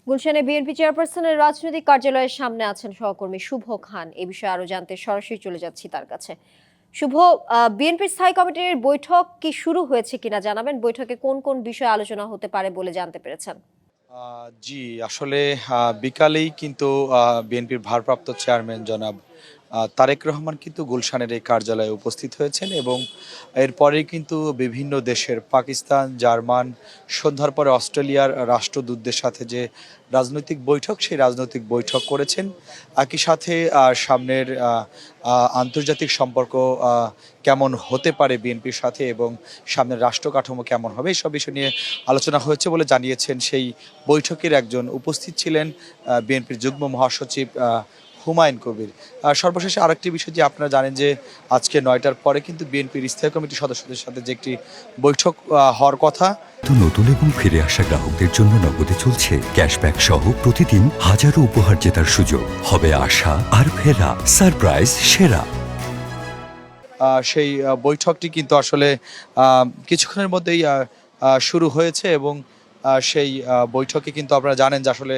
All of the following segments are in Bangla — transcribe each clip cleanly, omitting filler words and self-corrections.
গুলশানে বিএনপি চেয়ারপারসনের রাজনৈতিক কার্যালয়ের সামনে আছেন সহকর্মী শুভ খান। এ বিষয়ে আরো জানতে সরাসরি চলে যাচ্ছি তার কাছে। শুভ, বিএনপির স্থায়ী কমিটির বৈঠক কি শুরু হয়েছে কিনা জানাবেন? বৈঠকে কোন কোন বিষয়ে আলোচনা হতে পারে বলে জানতে পেরেছেন? জি, আসলে বিকালেই কিন্তু বিএনপির ভারপ্রাপ্ত চেয়ারম্যান জনাব তারেক রহমান কিন্তু গুলশানের এই কার্যালয়ে উপস্থিত হয়েছেন এবং এরপরেই কিন্তু বিভিন্ন দেশের পাকিস্তান, জার্মান, সন্ধ্যার পরে অস্ট্রেলিয়ার রাষ্ট্রদূতদের সাথে যে রাজনৈতিক বৈঠক, সেই রাজনৈতিক বৈঠক করেছেন। একই সাথে সামনের আন্তর্জাতিক সম্পর্ক কেমন হতে পারে বিএনপির সাথে এবং সামনের রাষ্ট্র কাঠামো কেমন হবে, এসব বিষয় নিয়ে আলোচনা হয়েছে বলে জানিয়েছেন। সেই বৈঠকের একজন উপস্থিত ছিলেন বিএনপির যুগ্ম মহাসচিব হুমায়ুন কবির। সর্বশেষে আরেকটি বিষয়, যে আপনারা জানেন যে আজকে ৯টার পরে কিন্তু বিএনপির স্থায়ী কমিটির সদস্যদের সাথে যে একটি বৈঠক হওয়ার কথা। নতুন এবং ফিরে আসা গ্রাহকদের জন্য নগদে চলছে ক্যাশব্যাক সহ প্রতিদিন হাজারো উপহার জেতার সুযোগ। হবে আশা আর ফেরা, সারপ্রাইজ সেরা। সেই বৈঠকটি কিন্তু আসলে কিছুক্ষণের মধ্যেই শুরু হয়েছে এবং সেই বৈঠকে কিন্তু আপনারা জানেন যে আসলে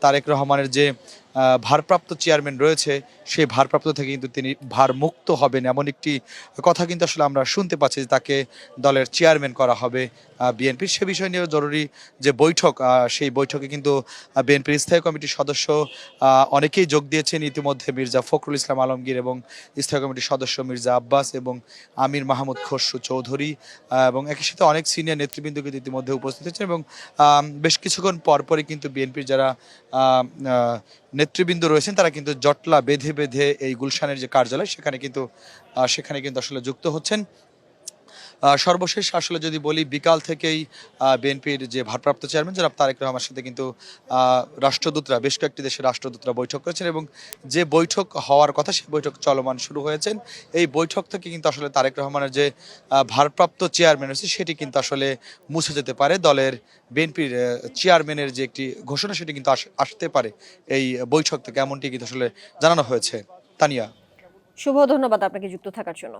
তারেক রহমানের যে ভারপ্রাপ্ত চেয়ারম্যান রয়েছে, সেই ভারপ্রাপ্ত থেকে কিন্তু তিনি ভারমুক্ত হবেন, এমন একটি কথা কিন্তু আসলে আমরা শুনতে পাচ্ছি যে তাকে দলের চেয়ারম্যান করা হবে বিএনপির। সে বিষয় নিয়েও জরুরি যে বৈঠক, সেই বৈঠকে কিন্তু বিএনপির স্থায়ী কমিটির সদস্য অনেকেই যোগ দিয়েছেন ইতিমধ্যে। মির্জা ফখরুল ইসলাম আলমগীর এবং স্থায়ী কমিটির সদস্য মির্জা আব্বাস এবং আমির মাহমুদ খসরু চৌধুরী এবং একই সাথে অনেক সিনিয়র নেতৃবৃন্দ কিন্তু ইতিমধ্যে উপস্থিত হয়েছেন এবং বেশ কিছুক্ষণ পরপরই কিন্তু বিএনপির যারা নেতৃবৃন্দ রয়েছেন তারা কিন্তু জটলা বেঁধে বেঁধে এই গুলশানের যে কার্যালয়, সেখানে কিন্তু আসলে যুক্ত হচ্ছেন। সর্বশেষ আসলে যদি বলি, বিকাল থেকেই বিএনপির যে ভারপ্রাপ্ত চেয়ারম্যান জনাব তারেক রহমানের সাথে কিন্তু রাষ্ট্রদূতরা, বেশ কয়েকটি দেশের রাষ্ট্রদূতরা বৈঠক করেছেন এবং যে বৈঠক হওয়ার কথা সেই বৈঠক চলমান শুরু হয়েছেন। এই বৈঠক থেকে কিন্তু আসলে তারেক রহমানের যে ভারপ্রাপ্ত চেয়ারম্যান রয়েছে সেটি কিন্তু আসলে মুছে যেতে পারে। দলের বিএনপির চেয়ারম্যানের যে একটি ঘোষণা, সেটি কিন্তু আসতে পারে এই বৈঠক থেকে, এমনটি কিন্তু আসলে জানানো হয়েছে। তানিয়া। শুভ, ধন্যবাদ আপনাকে যুক্ত থাকার জন্য।